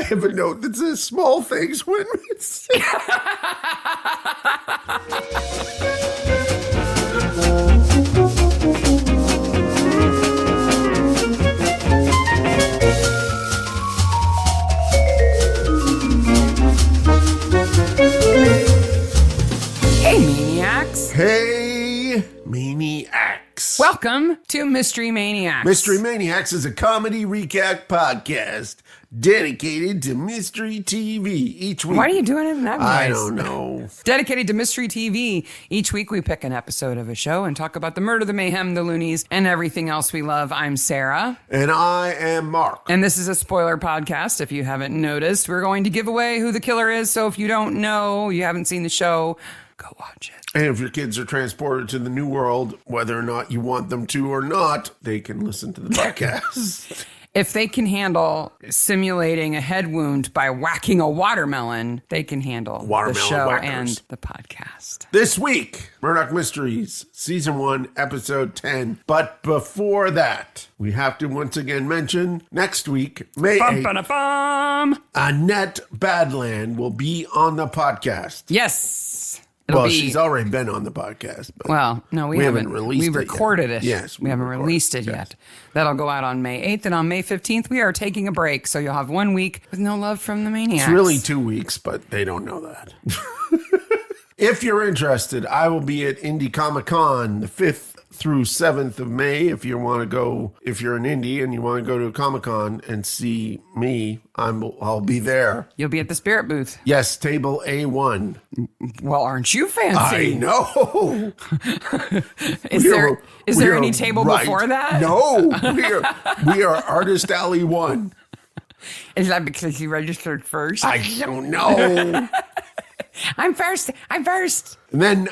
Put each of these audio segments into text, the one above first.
have a note that says small things win. Hey, Maniacs. Hey, Maniacs. Welcome to Mystery Maniacs. Mystery Maniacs is a comedy recap podcast dedicated to mystery TV each week. Why are you doing it in that voice? I don't know. Dedicated to mystery TV. Each week we pick an episode of a show and talk about the murder, the mayhem, the loonies, and everything else we love. I'm Sarah. And I am Mark. And this is a spoiler podcast. If you haven't noticed, we're going to give away who the killer is. So if you don't know, you haven't seen the show, go watch it. And if your kids are transported to the new world, whether or not you want them to or not, they can listen to the podcast. If they can handle simulating a head wound by whacking a watermelon, they can handle the show whackers. and the podcast. This week, Murdoch Mysteries, Season 1, Episode 10. But before that, we have to once again mention next week, May 8th, Annette Badland will be on the podcast. Yes. She's already been on the podcast. But well, no, we haven't released it. We recorded it. Yes. We haven't released it yet. That'll go out on May 8th. And on May 15th, we are taking a break. So you'll have 1 week with no love from the Maniacs. It's really 2 weeks, but they don't know that. If you're interested, I will be at Indie Comic Con the 5th through 7th of May. If you want to go, if you're in Indy and you want to go to a Comic Con and see me, I'll be there. You'll be at the Spirit booth. Yes, table A1. Well, aren't you fancy? I know. Is there any table before that? No, we are Artist Alley 1. Is that because you registered first? I don't know. I'm first. And then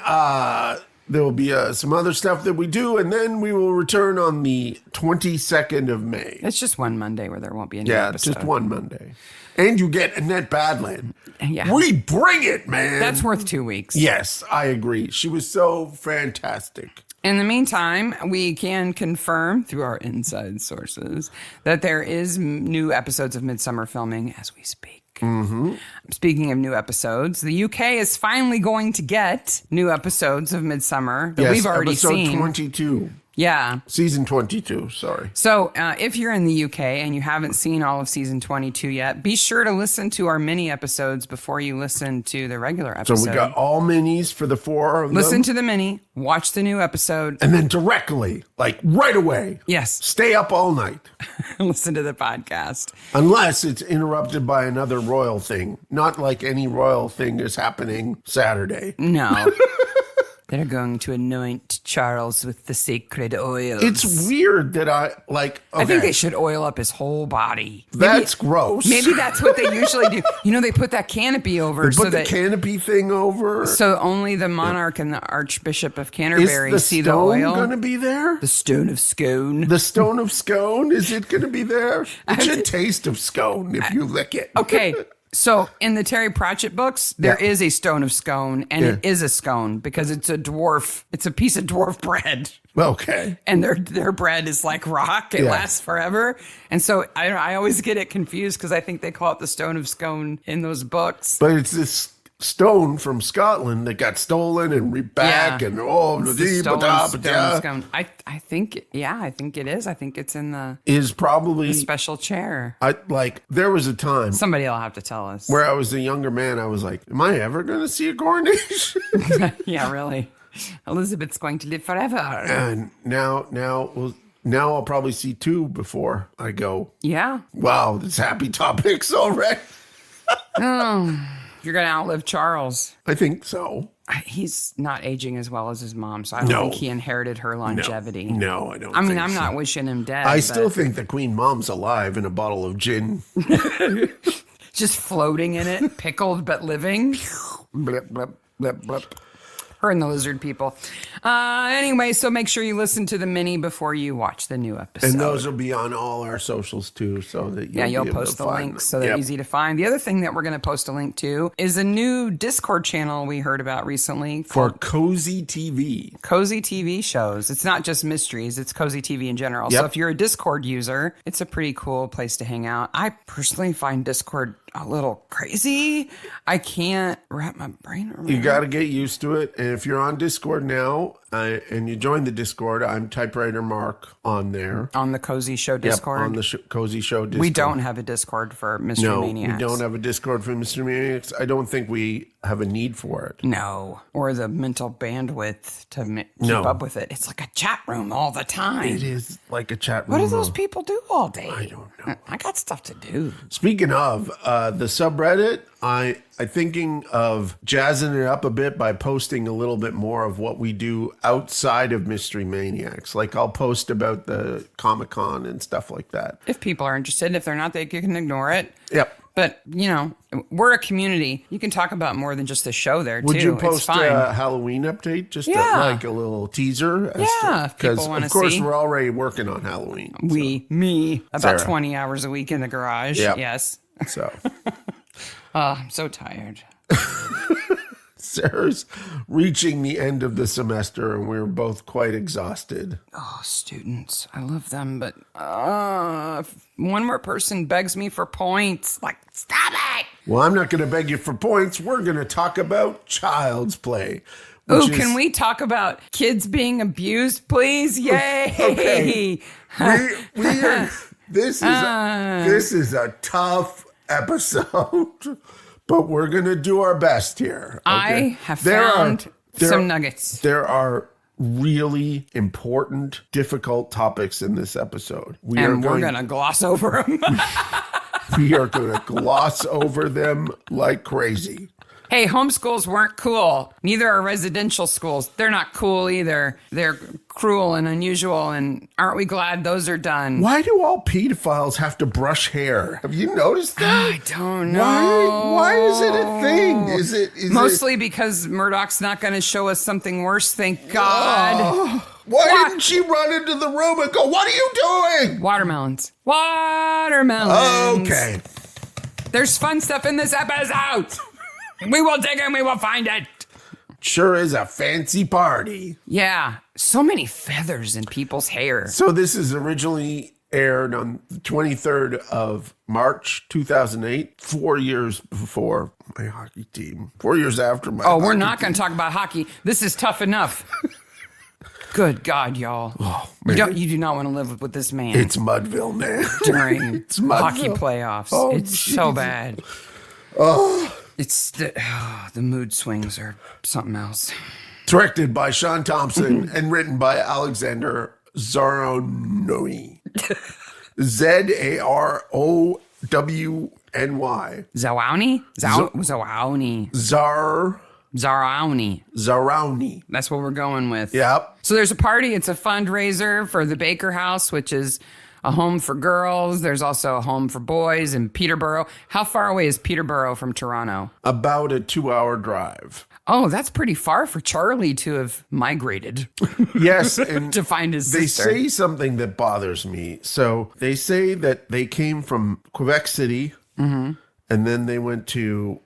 there will be some other stuff that we do, and then we will return on the 22nd of May. It's just one Monday where there won't be any episode. Yeah, just one Monday. And you get Annette Badland. Yeah. We bring it, man. That's worth 2 weeks. Yes, I agree. She was so fantastic. In the meantime, we can confirm through our inside sources that there is new episodes of Midsummer filming as we speak. Mm-hmm. Speaking of new episodes, the UK is finally going to get new episodes of Midsummer that we've already seen. Episode 22. Yeah. Season 22, sorry. So if you're in the UK and you haven't seen all of season 22 yet, be sure to listen to our mini episodes before you listen to the regular episode. So we got all minis for the 4 of them. Listen to the mini, watch the new episode. And then directly, like right away. Yes. Stay up all night. Listen to the podcast. Unless it's interrupted by another royal thing. Not like any royal thing is happening Saturday. No. They're going to anoint Charles with the sacred oils. It's weird that okay. I think they should oil up his whole body. That's gross. Maybe that's what they usually do. You know, they put that canopy over. They put the canopy thing over. So only the monarch and the Archbishop of Canterbury see the oil. Is the stone going to be there? The stone of scone. The stone of scone? Is it going to be there? It should taste of scone if you lick it. Okay. So in the Terry Pratchett books, there is a stone of scone, and it is a scone because it's a piece of dwarf bread. Okay. And their bread is like rock. It lasts forever. And so I always get it confused because I think they call it the stone of scone in those books. But it's this stone from Scotland that got stolen and back and scone. I think it is. I think it's in the special chair. There was a time somebody will have to tell us where I was a younger man. I was like, am I ever going to see a coronation? Yeah, really. Elizabeth's going to live forever. And now I'll probably see 2 before I go. Yeah. Wow, this happy topics already. You're going to outlive Charles. I think so. He's not aging as well as his mom, so I don't think he inherited her longevity. No, I don't. I'm not wishing him dead. I still think the Queen Mom's alive in a bottle of gin. Just floating in it, pickled but living. Blip, blip, blip, blip. Her and the lizard people. Anyway, so make sure you listen to the mini before you watch the new episode. And those will be on all our socials too, so that you'll post the links so they're easy to find. The other thing that we're going to post a link to is a new Discord channel we heard about recently for Cozy TV. Cozy TV shows. It's not just mysteries, it's Cozy TV in general. So if you're a Discord user, it's a pretty cool place to hang out. I personally find Discord a little crazy. I can't wrap my brain around it. You got to get used to it. And if you're on Discord now and you join the Discord, I'm Typewriter Mark on there. On the Cozy Show Discord? On the Cozy Show Discord. We don't have a Discord for Mystery Maniacs. No, we don't have a Discord for Mystery Maniacs. I don't think we have a need for it. No. Or the mental bandwidth to keep up with it. It's like a chat room all the time. It is like a chat room. What do those people do all day? I don't know. I got stuff to do. Speaking of the subreddit, I'm thinking of jazzing it up a bit by posting a little bit more of what we do outside of Mystery Maniacs. Like I'll post about the Comic-Con and stuff like that. If people are interested. If they're not, they can ignore it. Yep. But, we're a community. You can talk about more than just the show there, too. Would you post a Halloween update? Just like a little teaser? If people want to see. Of course, we're already working on Halloween. About Sarah. 20 hours a week in the garage. Yep. Yes. So. I'm so tired. Sarah's reaching the end of the semester, and we're both quite exhausted. Oh, students. I love them, but if one more person begs me for points, stop it! Well, I'm not going to beg you for points. We're going to talk about Child's Play. Oh, can we talk about kids being abused, please? Yay! Okay. This is a tough episode. But we're going to do our best here. Okay? I have found some nuggets. There are really important, difficult topics in this episode. We're going to gloss over them. We are going to gloss over them like crazy. Hey, homeschools weren't cool. Neither are residential schools. They're not cool either. They're cruel and unusual, and aren't we glad those are done? Why do all pedophiles have to brush hair? Have you noticed that? I don't know. Why is it a thing? Is mostly because Murdoch's not going to show us something worse, thank God. Why didn't she run into the room and go, "What are you doing?" Watermelons. Okay. There's fun stuff in this episode. We will dig and we will find it. Sure is a fancy party. Yeah. So many feathers in people's hair. So this is originally aired on the 23rd of March, 2008, 4 years before my hockey team. 4 years after my Oh, we're not going to talk about hockey. This is tough enough. Good God, y'all. Oh, you do not want to live with this man. It's Mudville, man. During hockey playoffs. Oh, it's so bad. Oh. It's the mood swings are something else. Directed by Sean Thompson and written by Alexander Zarowny. Zarowny. Zawowny? Zawowny. Zarowny. That's what we're going with. Yep. So there's a party. It's a fundraiser for the Baker House, which is a home for girls. There's also a home for boys in Peterborough. How far away is Peterborough from Toronto? About a 2-hour drive. Oh, that's pretty far for Charlie to have migrated. Yes. And to find his sister. They say something that bothers me. So they say that they came from Quebec City and then they went to...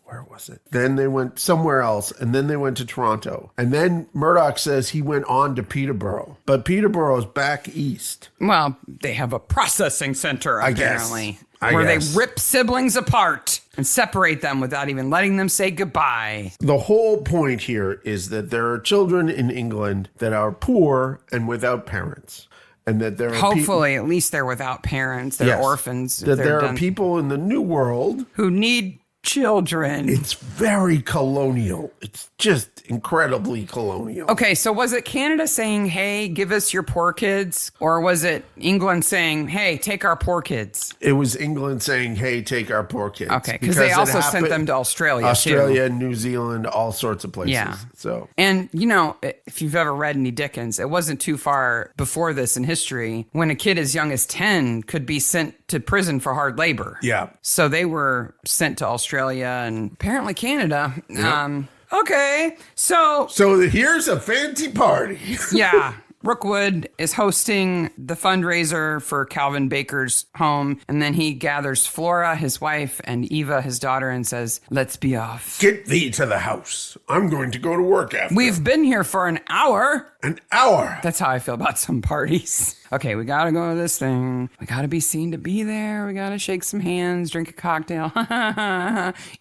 Where was it? Then they went somewhere else, and then they went to Toronto. And then Murdoch says he went on to Peterborough. But Peterborough's back east. Well, they have a processing center, apparently. I where guess. They rip siblings apart and separate them without even letting them say goodbye. The whole point here is that there are children in England that are poor and without parents. And that there are hopefully, at least they're without parents. They're orphans. That there are people in the New World who need children. It's very colonial. It's just incredibly colonial. Okay, so was it Canada saying, hey, give us your poor kids? Or was it England saying, hey, take our poor kids? It was England saying, hey, take our poor kids. Okay, because they also sent them to Australia, too. New Zealand, all sorts of places. Yeah. So. And, if you've ever read any Dickens, it wasn't too far before this in history when a kid as young as 10 could be sent to prison for hard labor. Yeah. So they were sent to Australia and apparently Canada. Yep. Okay. So here's a fancy party. yeah. Rookwood is hosting the fundraiser for Calvin Baker's home, and then he gathers Flora, his wife, and Eva, his daughter, and says, let's be off. Get thee to the house. I'm going to go to work after. We've been here for an hour. An hour. That's how I feel about some parties. Okay, we gotta go to this thing. We gotta be seen to be there. We gotta shake some hands, drink a cocktail,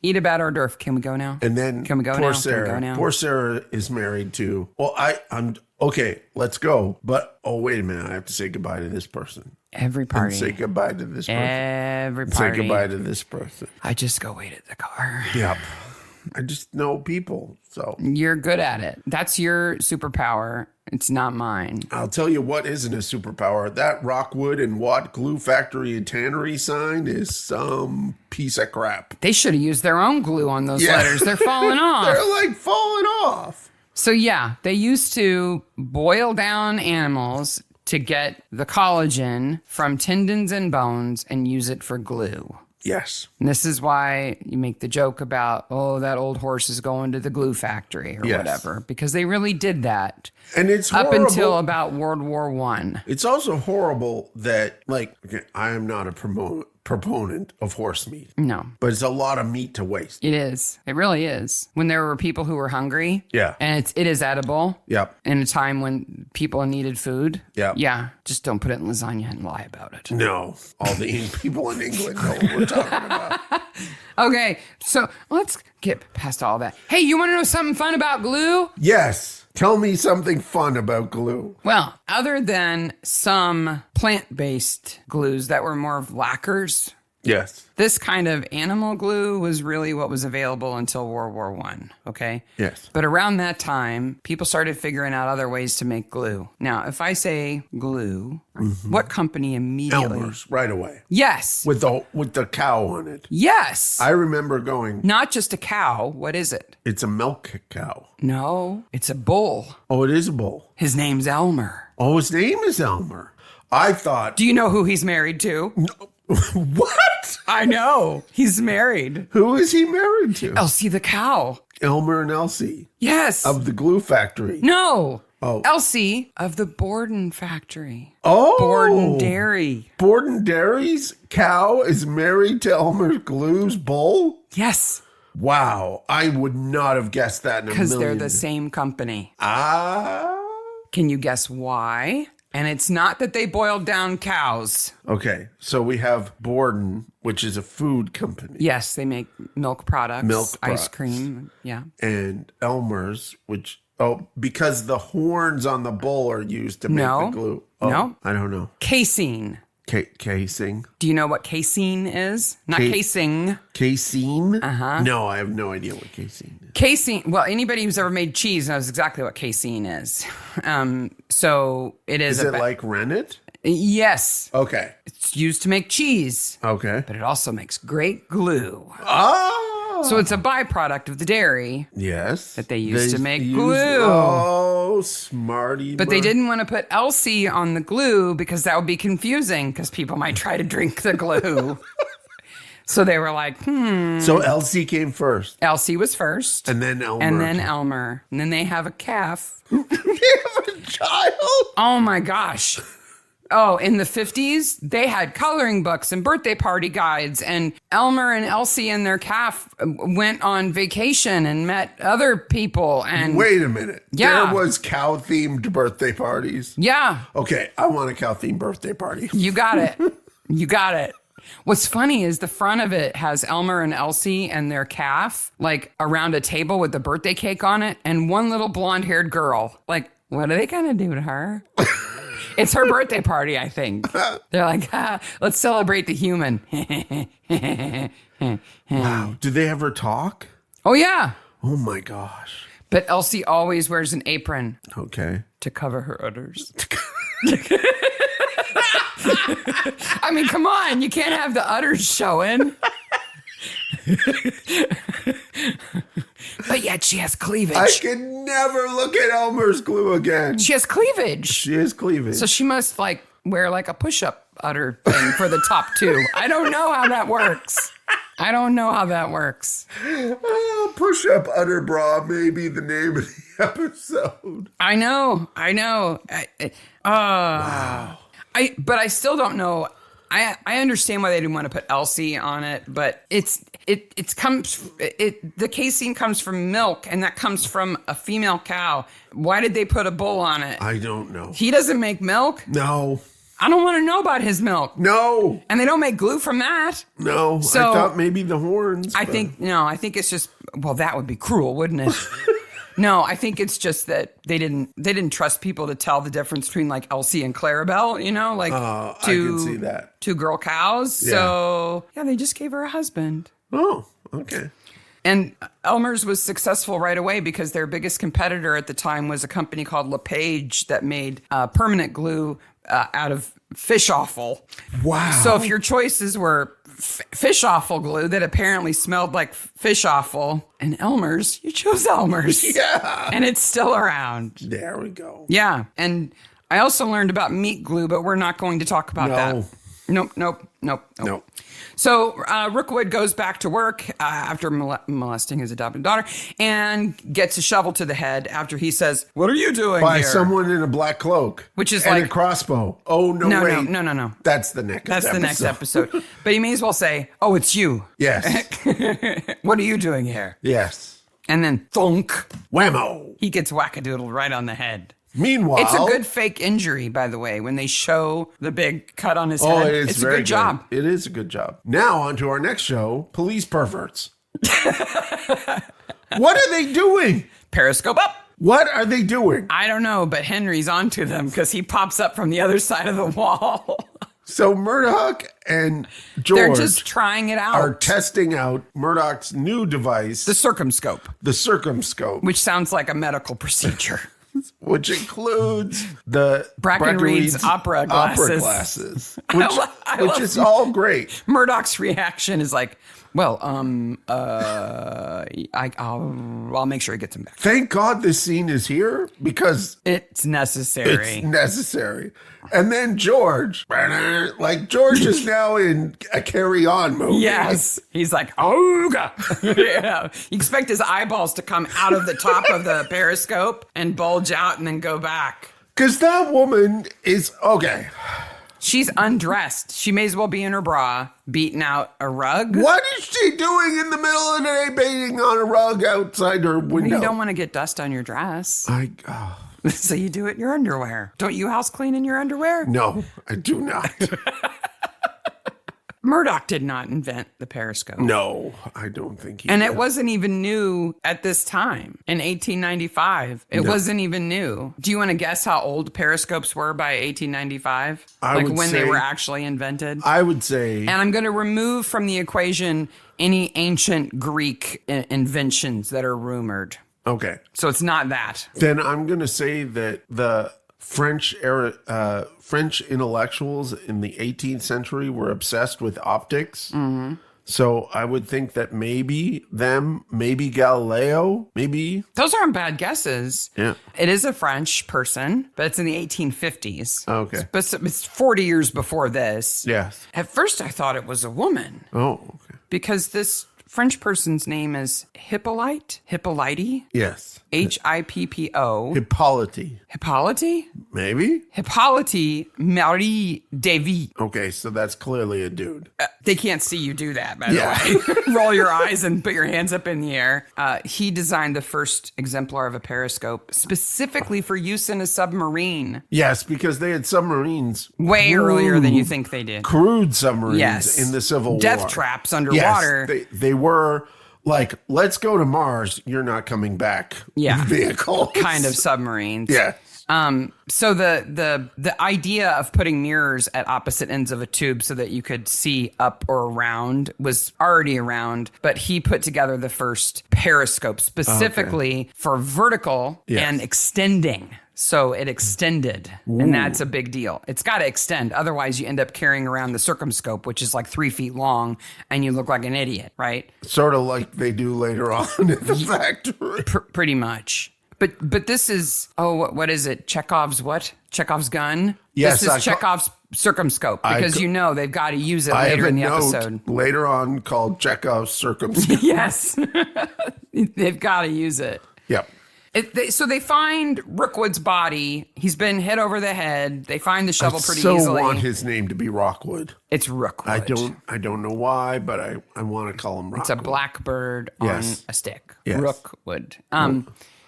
eat a bad hors d'oeuvre. Can we go now? And then can we go poor now? Sarah. Can we go now? Poor Sarah is married to. Well, I'm okay. Let's go. But wait a minute. I have to say goodbye to this person. Every party. And say goodbye to this person. Every party. Say goodbye to this person. I just go wait at the car. Yep. I just know people. So you're good at it. That's your superpower. It's not mine. I'll tell you what isn't a superpower. That Rockwood and Watt Glue Factory and Tannery sign is some piece of crap. They should have used their own glue on those letters. They're falling off. They're like falling off. So yeah, they used to boil down animals to get the collagen from tendons and bones and use it for glue. Yes. And this is why you make the joke about, oh, that old horse is going to the glue factory or whatever, because they really did that. And it's up horrible. Until about World War I. It's also horrible that, like, okay, I am not a proponent of horse meat. No. But it's a lot of meat to waste. It is. It really is. When there were people who were hungry. Yeah. And it is edible. Yep. In a time when people needed food. Yep. Yeah. Just don't put it in lasagna and lie about it. No. All the people in England know what we're talking about. Okay. So let's get past all that. Hey, you want to know something fun about glue? Yes. Tell me something fun about glue. Well, other than some plant-based glues that were more of lacquers, yes, this kind of animal glue was really what was available until World War I, okay? Yes. But around that time, people started figuring out other ways to make glue. Now, if I say glue, what company immediately? Elmer's, right away. Yes. With the cow on it. Yes. I remember going. Not just a cow. What is it? It's a milk cow. No, it's a bull. Oh, it is a bull. His name's Elmer. Oh, his name is Elmer. I thought. Do you know who he's married to? What? I know. He's married. Who is he married to? Elsie the cow. Elmer and Elsie. Yes. Of the glue factory. No. Oh. Elsie of the Borden factory. Oh. Borden Dairy. Borden Dairy's cow is married to Elmer Glue's bull? Yes. Wow. I would not have guessed that in a million. Because they're the same company. Ah. Can you guess why? And it's not that they boiled down cows. Okay. So we have Borden, which is a food company. Yes, they make milk products. Ice cream. Yeah. And Elmer's, which, because the horns on the bull are used to make the glue. Oh, no. I don't know. Casein. Casing. Do you know what casein is? Not casing. Casein? Uh-huh. No, I have no idea what casein is. Casein, well, anybody who's ever made cheese knows exactly what casein is. So it is. Is it like rennet? Yes. Okay. It's used to make cheese. Okay. But it also makes great glue. Oh. So it's a byproduct of the dairy. Yes. That they used to make glue. Oh, smarty. But they didn't want to put Elsie on the glue because that would be confusing because people might try to drink the glue. So they were like, So Elsie came first. Elsie was first. And then Elmer. And then Elmer. And then they have a calf. They have a child? Oh my gosh. Oh, in the 50s, they had coloring books and birthday party guides, and Elmer and Elsie and their calf went on vacation and met other people. And wait a minute. Yeah. There was cow-themed birthday parties? Yeah. Okay, I want a cow-themed birthday party. You got it. You got it. What's funny is the front of it has Elmer and Elsie and their calf, like around a table with the birthday cake on it, and one little blonde-haired girl. Like, what are they going to do to her? It's her birthday party, I think. They're like, let's celebrate the human. Wow. Do they ever talk? Oh, yeah. Oh, my gosh. But Elsie always wears an apron. Okay. To cover her udders. I mean, come on. You can't have the udders showing. But yet she has cleavage. I can never look at Elmer's glue again. She has cleavage. She has cleavage. So she must, like, wear like a push-up udder thing for the top two. I don't know how that works. Push-up udder bra may be the name of the episode. I know. Wow. But I still don't know. I understand why they didn't want to put Elsie on it, but the casein comes from milk, and that comes from a female cow. Why did they put a bull on it? I don't know. He doesn't make milk? No. I don't want to know about his milk. No. And they don't make glue from that. No. So, I thought maybe the horns. I think it's just, well, that would be cruel, wouldn't it? No, I think it's just that they didn't trust people to tell the difference between like Elsie and Clarabelle, like I can see that. Two girl cows. Yeah. So yeah, they just gave her a husband. Oh, okay. And Elmer's was successful right away because their biggest competitor at the time was a company called LePage that made permanent glue out of fish offal. Wow. So if your choices were fish offal glue that apparently smelled like fish offal and Elmer's, you chose Elmer's. Yeah. And it's still around. There we go. Yeah. And I also learned about meat glue, but we're not going to talk about that. Nope. So Rookwood goes back to work after molesting his adopted daughter and gets a shovel to the head after he says, "What are you doing By here?" someone in a black cloak. Which is and like a crossbow. Oh, no, wait. No. That's the next episode. That's the next episode. But he may as well say, "Oh, it's you." Yes. What are you doing here? Yes. And then thunk. Whammo. He gets wackadoodled right on the head. Meanwhile, it's a good fake injury, by the way, when they show the big cut on his head. It's a good job. It is a good job. Now on to our next show, Police Perverts. What are they doing? Periscope up. What are they doing? I don't know, but Henry's onto them because he pops up from the other side of the wall. So Murdoch and George They're just trying it out. are testing out Murdoch's new device, The circumscope. Which sounds like a medical procedure. Which includes the Breckenridge's opera glasses. Which is all great. Murdoch's reaction is like, well, I'll make sure he gets him back. Thank God this scene is here because it's necessary. And then George is now in a Carry On movie. Yes. He's like, ooga. Yeah. You expect his eyeballs to come out of the top of the periscope and bulge out and then go back. Because that woman is, okay. She's undressed. She may as well be in her bra, beating out a rug. What is she doing in the middle of the day beating on a rug outside her window? You don't want to get dust on your dress. Oh. So you do it in your underwear. Don't you house clean in your underwear? No, I do not. Murdoch did not invent the periscope. No, I don't think he And did. it wasn't even new at this time. In 1895, it wasn't even new. Do you want to guess how old periscopes were by 1895? They were actually invented? I would say... And I'm going to remove from the equation any ancient Greek inventions that are rumored. Okay. So it's not that. Then I'm going to say that the French intellectuals in the 18th century were obsessed with optics. Mm-hmm. So I would think that maybe Galileo, maybe. Those aren't bad guesses. Yeah. It is a French person, but it's in the 1850s. Okay. But it's 40 years before this. Yes. At first I thought it was a woman. Oh, okay. Because this French person's name is Hippolyte? Yes. Hippo. Hippolyte. Maybe? Hippolyte Marie Davy. Okay, so that's clearly a dude. They can't see you do that, by the way. Roll your eyes and put your hands up in the air. He designed the first exemplar of a periscope specifically for use in a submarine. Yes, because they had submarines. Way earlier than you think they did. Crude submarines in the Civil War. Death traps underwater. Yes, they were... Like, let's go to Mars. You're not coming back. Yeah. Vehicles. Kind of submarines. Yeah. So the idea of putting mirrors at opposite ends of a tube so that you could see up or around was already around, but he put together the first periscope specifically for vertical and extending. So it extended, and that's a big deal. It's got to extend. Otherwise, you end up carrying around the circumscope, which is like 3 feet long, and you look like an idiot, right? Sort of like they do later on in the factory. Pretty much. But this is, what is it? Chekhov's what? Chekhov's gun? Yes, This is Chekhov's circumscope because they've got to use it later in the episode. Later on called Chekhov's circumscope. Yes. They've got to use it. Yep. So they find Rookwood's body. He's been hit over the head. They find the shovel pretty easily. I want his name to be Rockwood. It's Rookwood. I don't know why, but I want to call him Rockwood. It's a blackbird on a stick. Yes. Rookwood.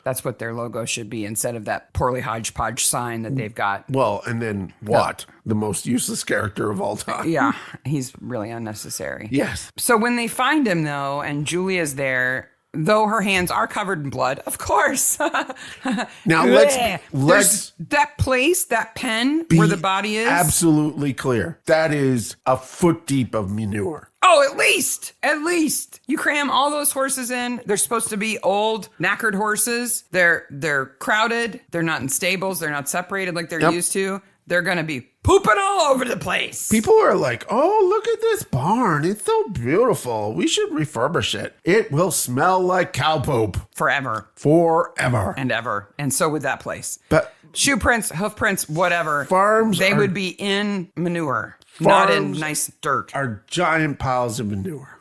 That's what their logo should be instead of that poorly hodgepodge sign that they've got. Well, and then Watt, the most useless character of all time. Yeah, he's really unnecessary. Yes. So when they find him, though, and Julia's there, though her hands are covered in blood, of course. Now, let's that place, that pen where the body is. Absolutely clear. That is a foot deep of manure. Oh, at least. You cram all those horses in. They're supposed to be old, knackered horses. They're crowded. They're not in stables. They're not separated like they're used to. They're going to be pooping all over the place. People are like, oh, look at this barn. It's so beautiful. We should refurbish it. It will smell like cow poop. Forever. And ever. And so would that place. But shoe prints, hoof prints, whatever. They would be in manure, not in nice dirt. Are giant piles of manure.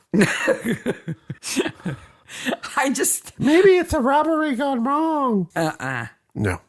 Maybe it's a robbery gone wrong. No.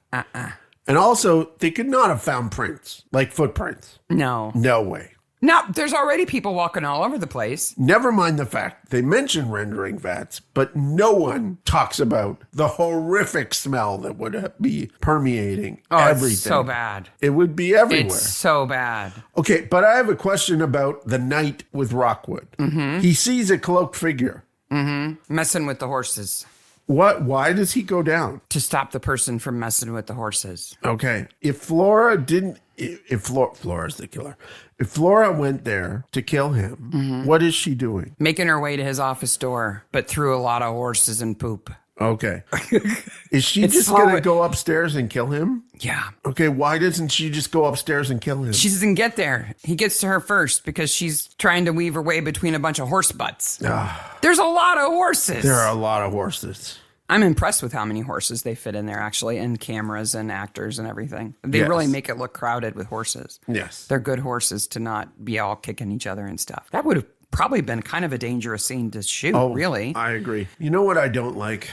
And also, they could not have found prints, like footprints. No. No way. Now, there's already people walking all over the place. Never mind the fact they mention rendering vats, but no one talks about the horrific smell that would be permeating everything. It's so bad. It would be everywhere. It's so bad. Okay, but I have a question about the night with Rockwood. Mm-hmm. He sees a cloaked figure. Mm-hmm. Messing with the horses. What? Why does he go down? To stop the person from messing with the horses. Okay. If Flora's the killer. If Flora went there to kill him, what is she doing? Making her way to his office door, but through a lot of horses and poop. Okay. Is she just going to go upstairs and kill him? Yeah. Okay, why doesn't she just go upstairs and kill him? She doesn't get there. He gets to her first because she's trying to weave her way between a bunch of horse butts. There's a lot of horses. There are a lot of horses. I'm impressed with how many horses they fit in there, actually, and cameras and actors and everything. They really make it look crowded with horses. Yes. They're good horses to not be all kicking each other and stuff. That would have probably been kind of a dangerous scene to shoot, really. I agree. You know what I don't like?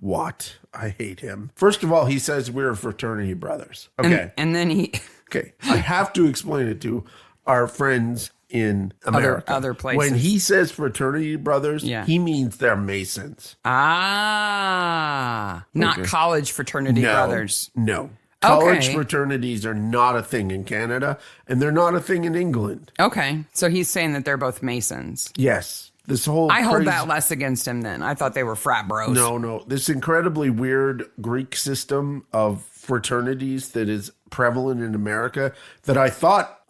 Watt. I hate him. First of all, he says we're fraternity brothers. Okay. And then he... Okay. I have to explain it to our friends in America. Other places. When he says fraternity brothers, he means they're Masons. Not college fraternity brothers. No. College fraternities are not a thing in Canada, and they're not a thing in England. Okay. So he's saying that they're both Masons. Yes. I hold that less against him then. I thought they were frat bros. No. This incredibly weird Greek system of fraternities that is prevalent in America that I thought,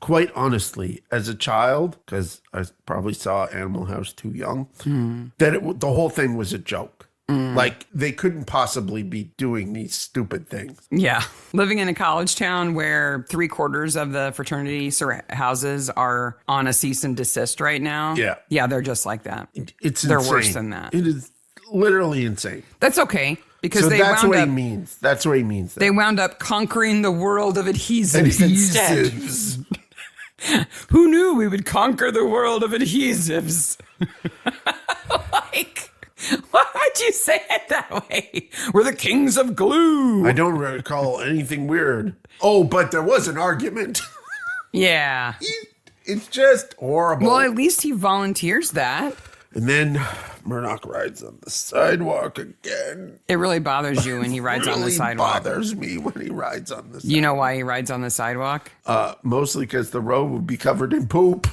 quite honestly, as a child, because I probably saw Animal House too young, that the whole thing was a joke. Like, they couldn't possibly be doing these stupid things. Yeah. Living in a college town where 3/4 of the fraternity houses are on a cease and desist right now. Yeah. Yeah, they're just like that. They're insane. Worse than that. It is literally insane. That's okay. Because that's what he means. That's what he means. They wound up conquering the world of adhesives. Instead. Who knew we would conquer the world of adhesives? Why'd you say it that way? We're the kings of glue. I don't recall anything weird. Oh, but there was an argument. Yeah. It's just horrible. Well, at least he volunteers that. And then Murdoch rides on the sidewalk again. It really bothers you when he rides on the sidewalk. It bothers me when he rides on the sidewalk. You know why he rides on the sidewalk? Mostly because the road would be covered in poop.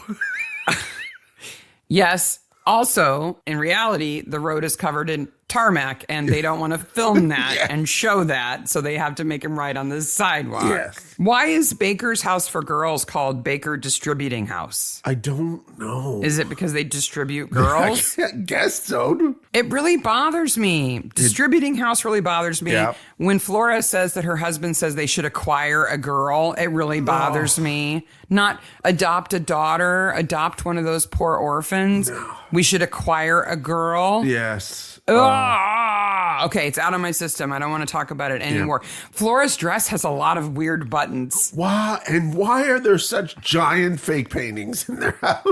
Yes. Also, in reality, the road is covered in tarmac, and they don't want to film that and show that, so they have to make him ride on the sidewalk. Yes. Why is Baker's House for Girls called Baker Distributing House? I don't know. Is it because they distribute girls? I guess so. It really bothers me. Distributing house really bothers me. Yeah. When Flora says that her husband says they should acquire a girl, it really bothers me. Not adopt a daughter, adopt one of those poor orphans. No. We should acquire a girl. Yes. Okay, it's out of my system. I don't want to talk about it anymore. Yeah. Flora's dress has a lot of weird buttons. Why? And why are there such giant fake paintings in their house?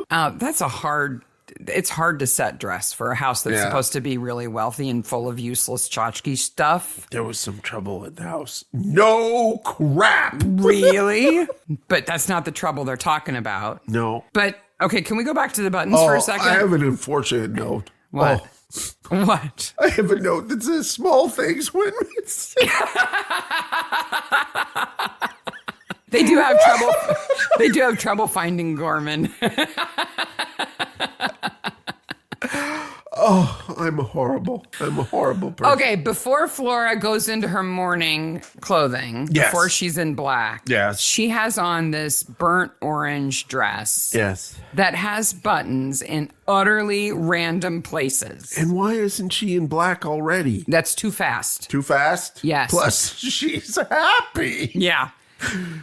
It's hard to set dress for a house that's supposed to be really wealthy and full of useless tchotchke stuff. There was some trouble at the house. No crap. Really? But that's not the trouble they're talking about. No. But, okay, can we go back to the buttons for a second? I have an unfortunate note. What? What? I have a note that says small things when They do have trouble. They do have trouble finding Gorman. Oh, I'm a horrible person. Okay, before Flora goes into her morning clothing, before she's in black, she has on this burnt orange dress. Yes. That has buttons in utterly random places. And why isn't she in black already? That's too fast. Too fast? Yes. Plus, she's happy. Yeah.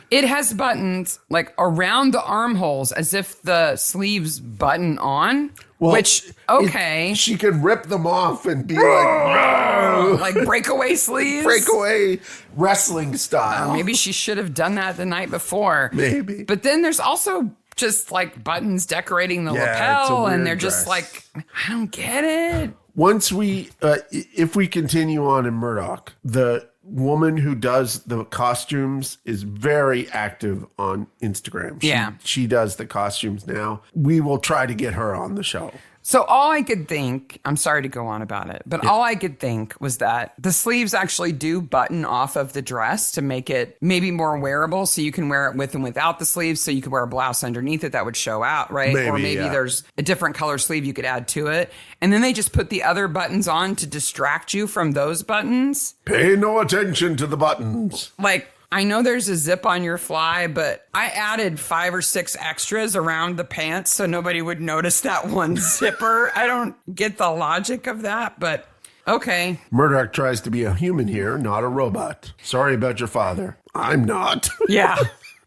It has buttons like around the armholes as if the sleeves button on. Well, she can rip them off and be like breakaway sleeves. Breakaway wrestling style. Maybe she should have done that the night before. Maybe. But then there's also just like buttons decorating the lapel, and they're just like, I don't get it. Once if we continue on in Murdoch, the woman who does the costumes is very active on Instagram. She does the costumes now. We will try to get her on the show. So all I could think, I'm sorry to go on about it, but all I could think was that the sleeves actually do button off of the dress to make it maybe more wearable, so you can wear it with and without the sleeves, so you could wear a blouse underneath it that would show out, right? Or maybe there's a different color sleeve you could add to it. And then they just put the other buttons on to distract you from those buttons. Pay no attention to the buttons. Like, I know there's a zip on your fly, but I added 5 or 6 extras around the pants so nobody would notice that one zipper. I don't get the logic of that, but okay. Murdoch tries to be a human here, not a robot. Sorry about your father. I'm not. Yeah.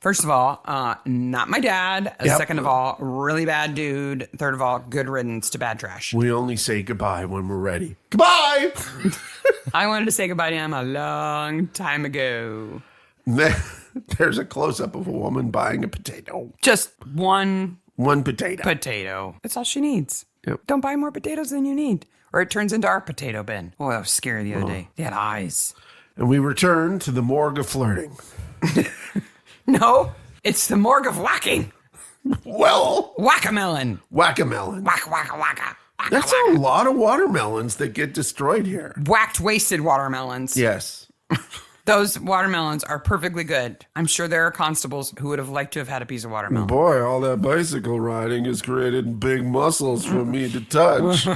First of all, not my dad. Second of all, really bad dude. Third of all, good riddance to bad trash. We only say goodbye when we're ready. Goodbye! I wanted to say goodbye to him a long time ago. There's a close-up of a woman buying a potato. Just one potato. That's all she needs. Yep. Don't buy more potatoes than you need, or it turns into our potato bin. Oh, that was scary the other day. They had eyes. And we return to the morgue of flirting. No, it's the morgue of whacking. Well. Whack-a-melon. Whack-a-melon. Whack, whack, whack. That's a lot of watermelons that get destroyed here. Whacked, wasted watermelons. Yes. Those watermelons are perfectly good. I'm sure there are constables who would have liked to have had a piece of watermelon. Boy, all that bicycle riding has created big muscles for me to touch.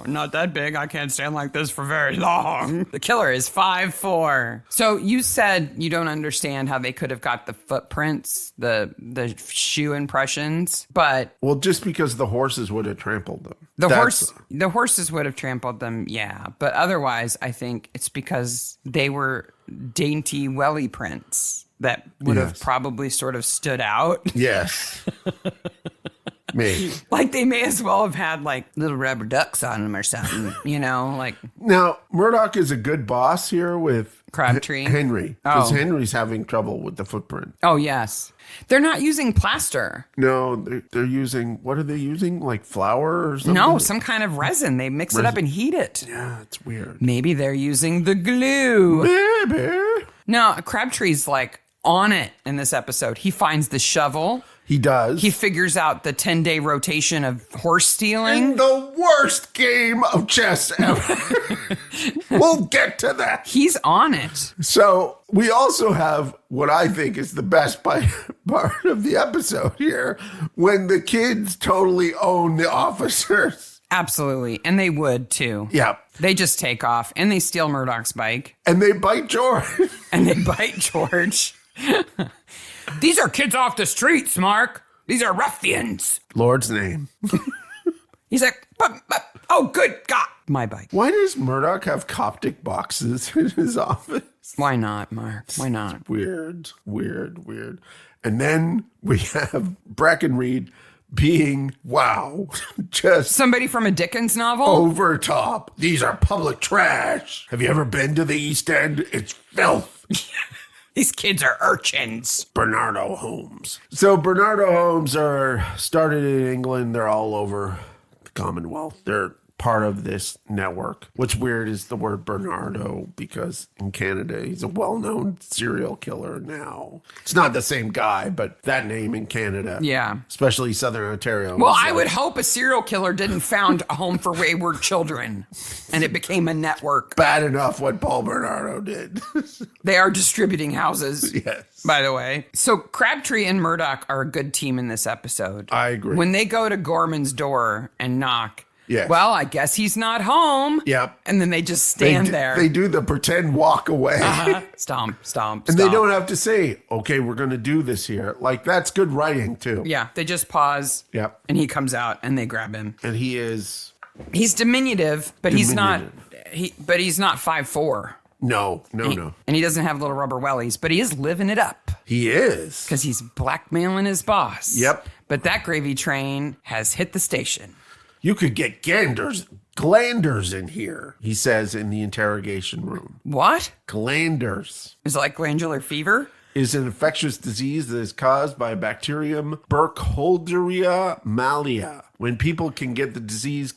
Not that big. I can't stand like this for very long. The killer is 5'4". So you said you don't understand how they could have got the footprints, the shoe impressions, but... Well, just because the horses would have trampled them. The horses would have trampled them, yeah. But otherwise, I think it's because they were dainty welly prints that would have probably sort of stood out. Yes. Maybe. Like they may as well have had like little rubber ducks on them or something, you know, like. Now, Murdoch is a good boss here with Crabtree. Henry. Because Henry's having trouble with the footprint. Oh, yes. They're not using plaster. No, they're using, what are they using? Like flour or something? No, some kind of resin. They mix it up and heat it. Yeah, it's weird. Maybe they're using the glue. Maybe. No, Crabtree's like on it in this episode. He finds the shovel. He does. He figures out the 10-day rotation of horse stealing. In the worst game of chess ever. We'll get to that. He's on it. So we also have what I think is the best part of the episode here, when the kids totally own the officers. Absolutely. And they would, too. Yeah. They just take off, and they steal Murdoch's bike. And they bite George. These are kids off the streets, Mark. These are ruffians. Lord's name. He's like, oh, good God. My bike. Why does Murdoch have Coptic boxes in his office? Why not, Mark? Why not? Weird. And then we have Breckenridge being, wow, just Somebody from a Dickens novel? over top. These are public trash. Have you ever been to the East End? It's filth. These kids are urchins. Bernardo Homes. So Bernardo Homes are started in England. They're all over the Commonwealth. They're part of this network. What's weird is the word Bernardo, because in Canada, he's a well-known serial killer now. It's not the same guy, but that name in Canada. Yeah. Especially Southern Ontario. Well, I would hope a serial killer didn't found a home for wayward children and it became a network. Bad enough what Paul Bernardo did. They are distributing houses. Yes. By the way. So Crabtree and Murdoch are a good team in this episode. I agree. When they go to Gorman's door and knock, yes. well, I guess he's not home. Yep. And then they just stand there. They do the pretend walk away. Stomp, stomp, And stomp. they don't have to say, okay, we're going to do this here. Like, that's good writing, too. Yeah, they just pause. Yep. And he comes out and they grab him. And he is... He's diminutive, but he's not 5'4". No. And he doesn't have little rubber wellies, but he is living it up. He is. Because he's blackmailing his boss. Yep. But that gravy train has hit the station. You could get glanders in here, he says in the interrogation room. What? Glanders Is it like glandular fever? is an infectious disease that is caused by a bacterium Burkholderia malleata. When people can get the disease,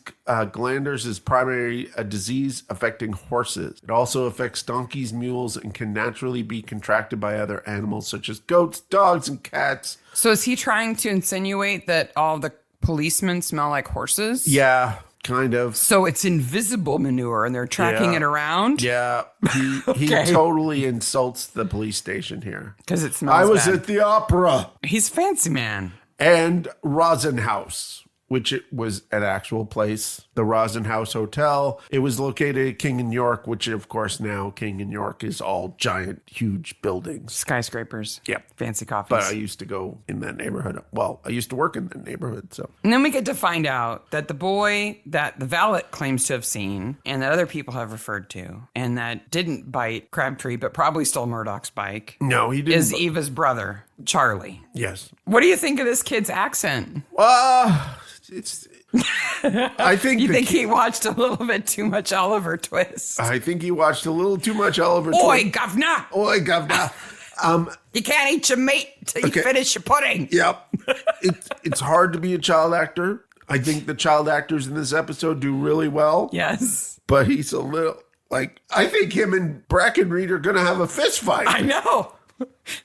glanders is primarily a disease affecting horses. It also affects donkeys, mules, and can naturally be contracted by other animals such as goats, dogs, and cats. So is he trying to insinuate that all the policemen smell like horses? Yeah, kind of. So it's invisible manure and they're tracking it around? Yeah, he totally insults the police station here. Because it smells I was bad. at the opera. He's fancy man. And Rosenhaus, which it was an actual place, the Rosenhaus Hotel. It was located at King and York, which of course now King and York is all giant, huge buildings. Skyscrapers. Yep. Fancy coffees. But I used to go in that neighborhood. Well, I used to work in that neighborhood, so. And then we get to find out that the boy that the valet claims to have seen and that other people have referred to and that didn't bite Crabtree but probably stole Murdoch's bike No, he didn't. is Eva's brother, Charlie. Yes. What do you think of this kid's accent? It's... I think... You think he watched a little bit too much Oliver Twist? I think he watched a little too much Oliver Oi, Twist. governor! Oi, governor. You can't eat your meat till you finish your pudding. Yep. It's hard to be a child actor. I think the child actors in this episode do really well. Yes. But he's a little, like, I think him and Brackenreed are going to have a fist fight. I know.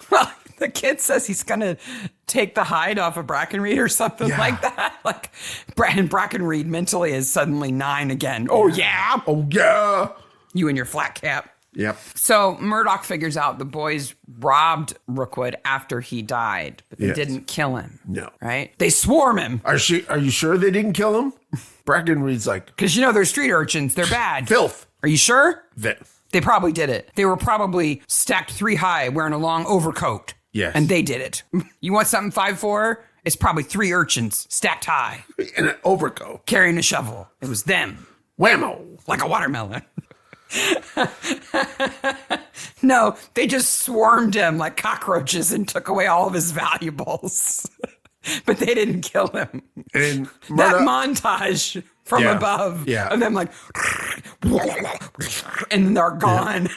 Well, the kid says he's going to take the hide off of Brackenreed or something like that. Like, Brackenreed mentally is suddenly 9 again. Oh, yeah. Oh, yeah. You and your flat cap. Yep. So Murdoch figures out the boys robbed Rookwood after he died, but they didn't kill him. No. Right? They swarm him. Are you sure they didn't kill him? Brackenreed's like, Because, they're street urchins. They're bad. filth. Are you sure? Filth. They probably did it. They were probably stacked 3 high wearing a long overcoat. Yes. And they did it. You want something 5'4"? It's probably 3 urchins stacked high In an overcoat. carrying a shovel. It was them. Whammo. Like a watermelon. No, they just swarmed him like cockroaches and took away all of his valuables. But they didn't kill him. And That montage from above of them like, and they're gone.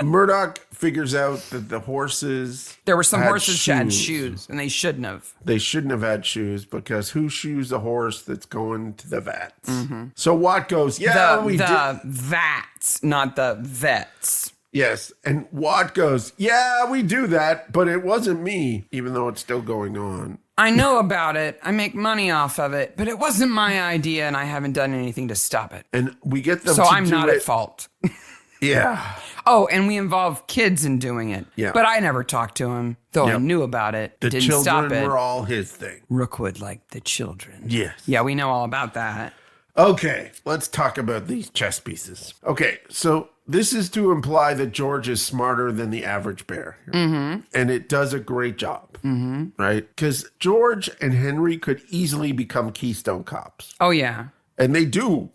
Murdoch figures out that the horses... There were some horses that had shoes, and they shouldn't have. They shouldn't have had shoes because who shoes a horse that's going to the vets? Mm-hmm. So Watt goes, the vats, not the vets. Yes. And Watt goes, yeah, we do that, but it wasn't me, even though it's still going on. I know about it. I make money off of it, but it wasn't my idea, and I haven't done anything to stop it. And we get them So to I'm do not it. at fault. Yeah. Oh, and we involve kids in doing it. Yeah. But I never talked to him, though I knew about it. The didn't stop children it. were all his thing. Rookwood liked the children. Yes. Yeah, we know all about that. Okay, let's talk about these chess pieces. Okay, so this is to imply that George is smarter than the average bear. Mm-hmm. And it does a great job, right? Because George and Henry could easily become Keystone Cops. Oh, yeah. And they do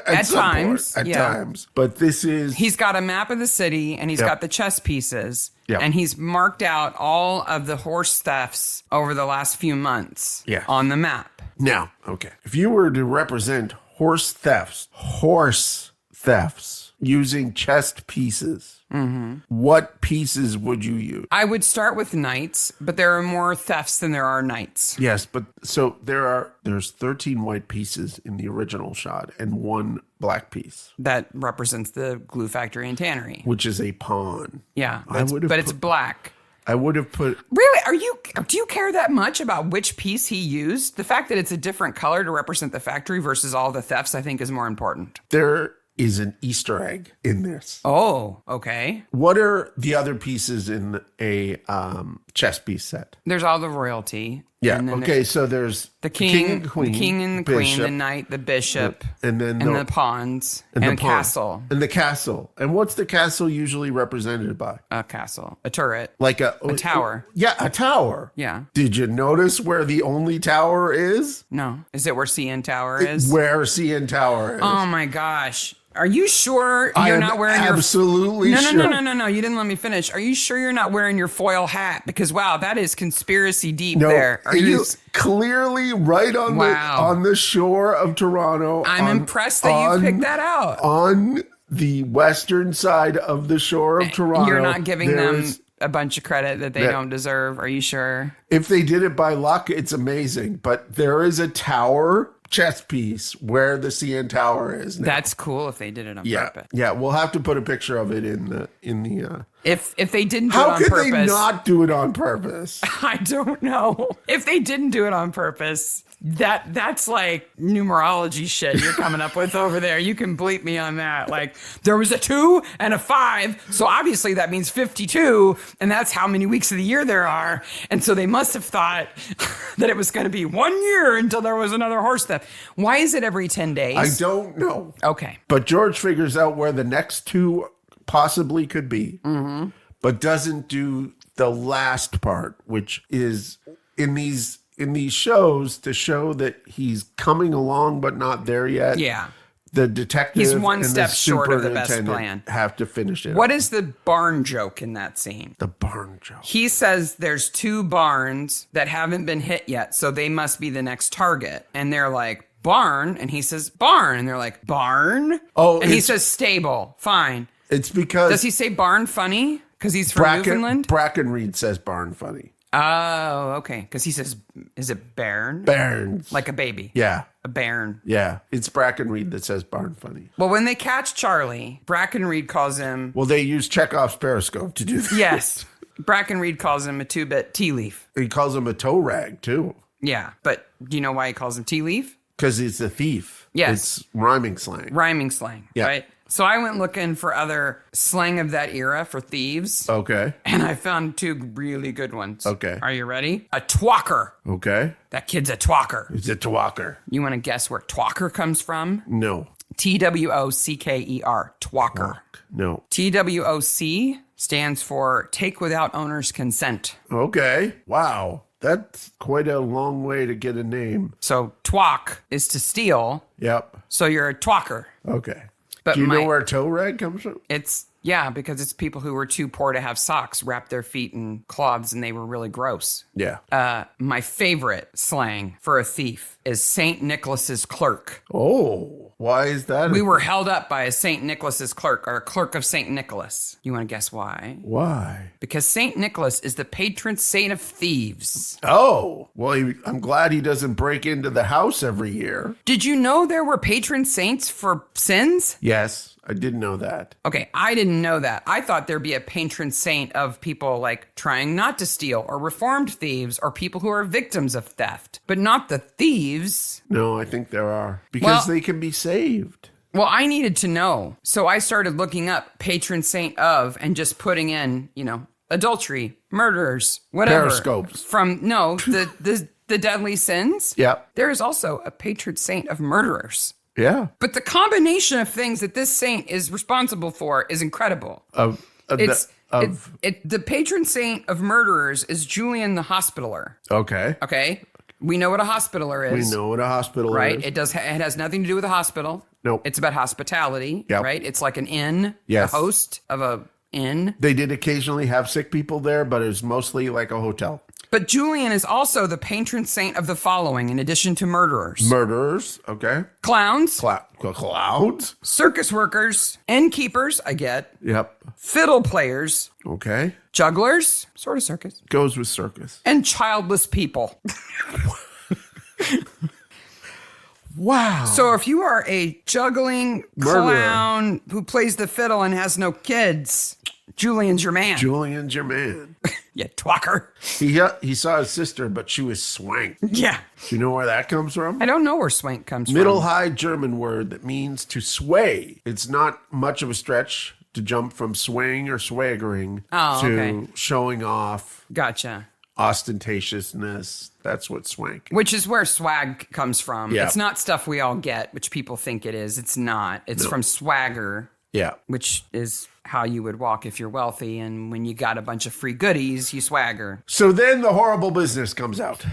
At some times. point, at times. But this is... He's got a map of the city, and he's got the chess pieces. Yeah. And he's marked out all of the horse thefts over the last few months on the map. Now, okay. If you were to represent horse thefts using chest pieces, what pieces would you use? I would start with knights, but there are more thefts than there are knights. Yes, but so there's 13 white pieces in the original shot and 1 black piece. That represents the glue factory and tannery. Which is a pawn. Yeah, but it's black. I would have put... Really? Do you care that much about which piece he used? The fact that it's a different color to represent the factory versus all the thefts, I think, is more important. There is an Easter egg in this. Oh, okay. What are the other pieces in a chess piece set? There's all the royalty. Yeah. Okay. So there's the king and the queen, the queen, the knight, the bishop, and then the pawns, and the castle. And the castle. And what's the castle usually represented by? A castle, a turret, like a tower. Yeah, a tower. Yeah. Did you notice where the only tower is? No. Is it where CN Tower is? Where CN Tower is. Oh my gosh. Are you sure you're not wearing your... Absolutely sure. No. You didn't let me finish. Are you sure you're not wearing your foil hat? Because, wow, that is conspiracy deep there. It is clearly right on the shore of Toronto. I'm impressed that you picked that out. On the western side of the shore of Toronto. You're not giving them a bunch of credit that they don't deserve. Are you sure? If they did it by luck, it's amazing. But there is a tower... chess piece where the CN Tower is now. That's cool if they did it on purpose. Yeah, we'll have to put a picture of it in the If they didn't do it on purpose. How could they not do it on purpose? I don't know. If they didn't do it on purpose, that's like numerology shit you're coming up with over there. You can bleep me on that. Like, there was a 2 and a 5, so obviously that means 52, and that's how many weeks of the year there are. And so they must have thought that it was going to be 1 year until there was another horse theft. Why is it every 10 days? I don't know. Okay. But George figures out where the next 2 possibly could be, but doesn't do the last part, which is in these shows to show that he's coming along but not there yet. Yeah. The detective he's one and step the short of the best plan. Have to finish it. What is the barn joke in that scene? The barn joke. He says there's 2 barns that haven't been hit yet, so they must be the next target. And they're like, barn? And he says, barn. And they're like, barn? Oh, and he says, stable. Fine. It's because... Does he say barn funny? Because he's from Newfoundland? Brackenreed says barn funny. Oh, okay. Because he says, is it bairn? Bairns. Like a baby. Yeah. A bairn. Yeah. It's Brackenreed that says barn funny. Well, when they catch Charlie, Brackenreed calls him... Well, they use Chekhov's periscope to do that. Yes. Brackenreed calls him a 2-bit tea leaf. He calls him a toe rag, too. Yeah. But do you know why he calls him tea leaf? Because he's a thief. Yes. It's rhyming slang. Rhyming slang. Yeah. Right? So I went looking for other slang of that era for thieves. Okay. And I found 2 really good ones. Okay. Are you ready? A twacker. Okay. That kid's a twacker. He's a twacker. You want to guess where twacker comes from? No. TWOCKER. Twacker. No. TWOC stands for take without owner's consent. Okay. Wow. That's quite a long way to get a name. So twak is to steal. Yep. So you're a twacker. Okay. But do you know where toe rag comes from? Yeah, because it's people who were too poor to have socks wrap their feet in cloths and they were really gross. Yeah. My favorite slang for a thief is St. Nicholas's clerk. Oh, why is that? We were held up by a St. Nicholas's clerk, or a clerk of St. Nicholas. You want to guess why? Why? Because St. Nicholas is the patron saint of thieves. Oh, well, I'm glad he doesn't break into the house every year. Did you know there were patron saints for sins? Yes. I didn't know that. Okay, I didn't know that. I thought there'd be a patron saint of people like trying not to steal, or reformed thieves, or people who are victims of theft, but not the thieves. No, I think there are. Because they can be saved. Well, I needed to know. So I started looking up patron saint of and just putting in, adultery, murders, whatever. Periscopes. The deadly sins. Yeah. There is also a patron saint of murderers. Yeah. But the combination of things that this saint is responsible for is incredible. The patron saint of murderers is Julian the Hospitaller. Okay. Okay. We know what a hospitaler We is. know what a hospital Right? is. It has nothing to do with a hospital. Nope. It's about hospitality, Yep. right? It's like an inn, Yes. a host of a inn. They did occasionally have sick people there, but it was mostly like a hotel. But Julian is also the patron saint of the following, in addition to murderers. Murderers, okay. Clowns, Clouds. circus workers, innkeepers, I get, Yep. fiddle players, Okay. jugglers, sort of circus, Goes with circus. and childless people. Wow. So if you are a juggling Murderer. clown who plays the fiddle and has no kids, Julian's your man. Julian's your man. You twacker. He saw his sister, but she was swank. Yeah. Do you know where that comes from? I don't know where swank comes Middle from. High German word that means to sway. It's not much of a stretch to jump from swaying or swaggering Oh, to okay. showing off, Gotcha. ostentatiousness. That's what swank. Which is where swag comes from. Yeah. It's not stuff we all get, which people think it is. It's not. It's from swagger, Yeah. which is how you would walk if you're wealthy. And when you got a bunch of free goodies, you swagger. So then the horrible business comes out.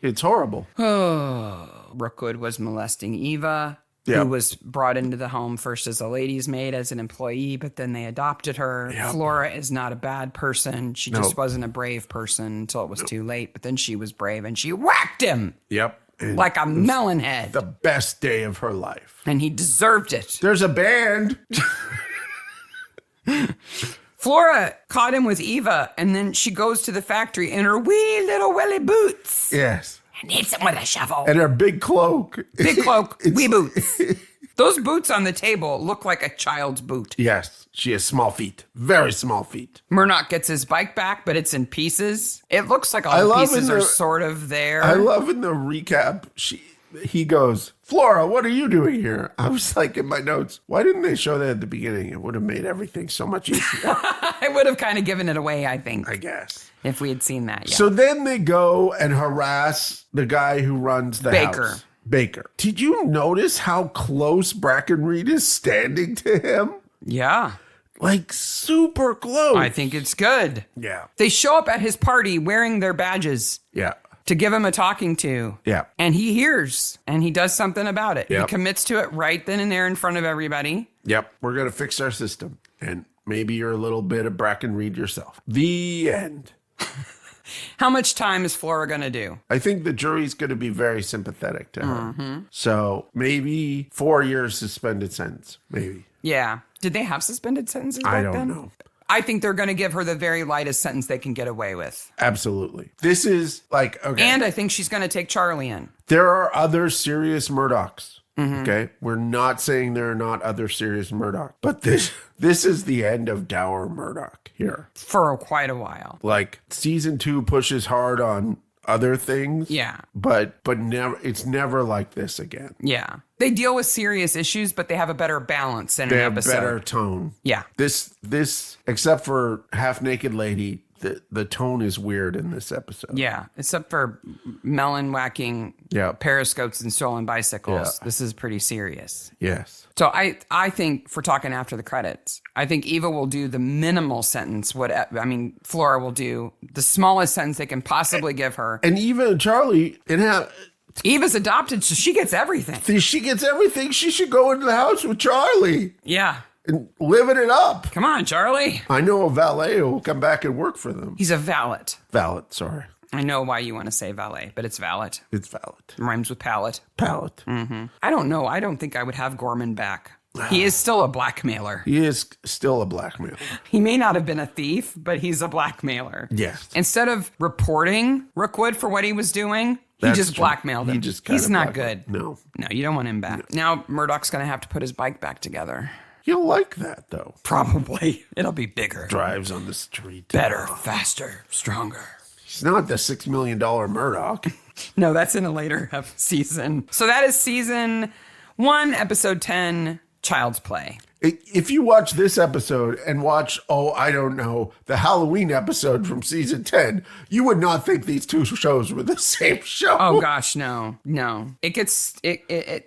It's horrible. Rookwood was molesting Eva, Yeah. who was brought into the home first as a lady's maid, as an employee, but then they adopted her. Yep. Flora is not a bad person. She just Nope. wasn't a brave person until it was too late. But then she was brave and she whacked him Yep. And like a melon head. the best day of her life. And he deserved it. There's a band. Flora caught him with Eva, and then she goes to the factory in her wee little welly boots Yes. and hits him with a shovel. And her big cloak. Big cloak, It's- wee boots. Those boots on the table look like a child's boot. Yes. She has small feet. Very small feet. Murdoch gets his bike back, but it's in pieces. It looks like I all the love pieces in are the- sort of there. I love in the recap, he goes, Flora, what are you doing here? I was like in my notes, why didn't they show that at the beginning? It would have made everything so much easier, I would have kind of given it away, I think, I guess. if we had seen that. Yeah. So then they go and harass the guy who runs the Baker. house. Baker. Did you notice how close Brackenreed is standing to him? Yeah. Like super close. I think it's good. Yeah. They show up at his party wearing their badges Yeah. to give him a talking to. Yeah. And he hears and he does something about it. Yep. He commits to it right then and there in front of everybody. Yep. We're going to fix our system. And maybe you're a little bit of Brackenreed yourself. The end. How much time is Flora going to do? I think the jury's going to be very sympathetic to her. Mm-hmm. So maybe 4 years suspended sentence. Maybe. Yeah. Did they have suspended sentences back I don't then? know. I think they're going to give her the very lightest sentence they can get away with. Absolutely. This is like, okay. And I think she's going to take Charlie in. There are other serious Murdochs. Mm-hmm. Okay. We're not saying there are not other serious Murdoch, but this is the end of Dour Murdoch here. For quite a while. Like season 2 pushes hard on other things. Yeah. But never, it's never like this again. Yeah. They deal with serious issues, but they have a better balance in They an have episode. better tone. Yeah. This, except for Half Naked Lady, the tone is weird in this episode. Yeah. Except for Melon whacking Yeah. periscopes and stolen bicycles. Yeah. This is pretty serious. Yes. So I think, for talking after the credits, I think Eva will do the minimal sentence. Flora will do the smallest sentence they can possibly give her. And even Charlie, Eva's adopted, so she gets everything. she gets everything. She should go into the house with Charlie Yeah. and living it up. Come on, Charlie. I know a valet who will come back and work for them. He's a valet. Valet, sorry. I know why you want to say valet, but it's valet. It's valet. Rhymes with palate. Pallet. I don't know. I don't think I would have Gorman back. He is still a blackmailer. He is still a blackmailer. He may not have been a thief, but he's a blackmailer. Yes. Instead of reporting Rookwood for what he was doing, he That's just true. blackmailed him. He just He's kinda not blackmailed. good. No. No, you don't want him back. Now Murdoch's going to have to put his bike back together. You'll like that, though. Probably. It'll be bigger. Drives on the street. Better, faster, stronger. He's not the $6 million Murdoch. No, that's in a later season. So that is season 1, episode 10, Child's Play. If you watch this episode and watch, the Halloween episode from season 10, you would not think these two shows were the same show. Oh gosh, no. It gets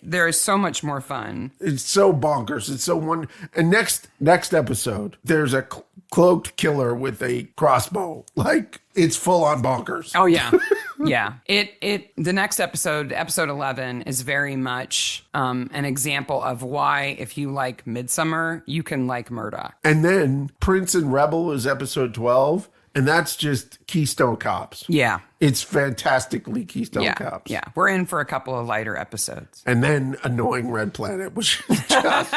there is so much more fun. It's so bonkers. It's so one. And next episode, there's a cloaked killer with a crossbow. Like, it's full on bonkers. Oh yeah. Yeah. The next episode 11, is very much an example of why, if you like Midsummer, you can like Murdoch. And then Prince and Rebel is episode 12, and that's just Keystone Cops. Yeah. It's fantastically Keystone Cops. Yeah. We're in for a couple of lighter episodes. And then Annoying Red Planet, which is just...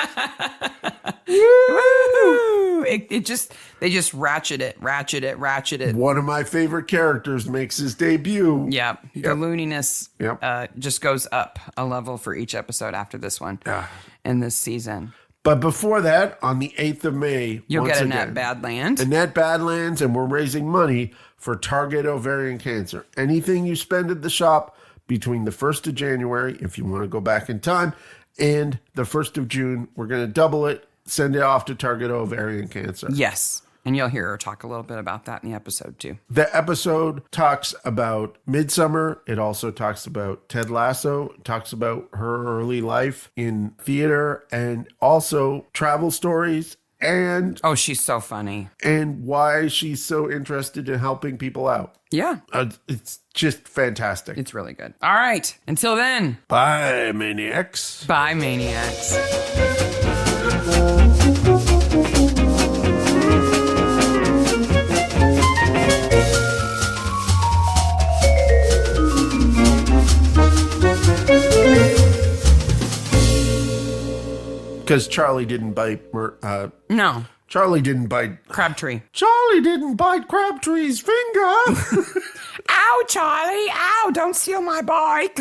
Woo! They just ratchet it. One of my favorite characters makes his debut. Yeah. The looniness just goes up a level for each episode after this one in this season. But before that, on the 8th of May, you'll get Annette Badland. Annette Badlands, and we're raising money for Target ovarian cancer. Anything you spend at the shop between the 1st of January, if you want to go back in time, and the 1st of June, we're going to double it, send it off to Target ovarian cancer. Yes. And you'll hear her talk a little bit about that in the episode, too. The episode talks about Midsummer. It also talks about Ted Lasso. It talks about her early life in theater and also travel stories. And oh, she's so funny. And why she's so interested in helping people out. Yeah. It's just fantastic. It's really good. All right. Until then. Bye, Maniacs. Bye, Maniacs. Because Charlie didn't bite... No. Charlie didn't bite... Crabtree. Charlie didn't bite Crabtree's finger. Ow, Charlie. Ow, don't steal my bike.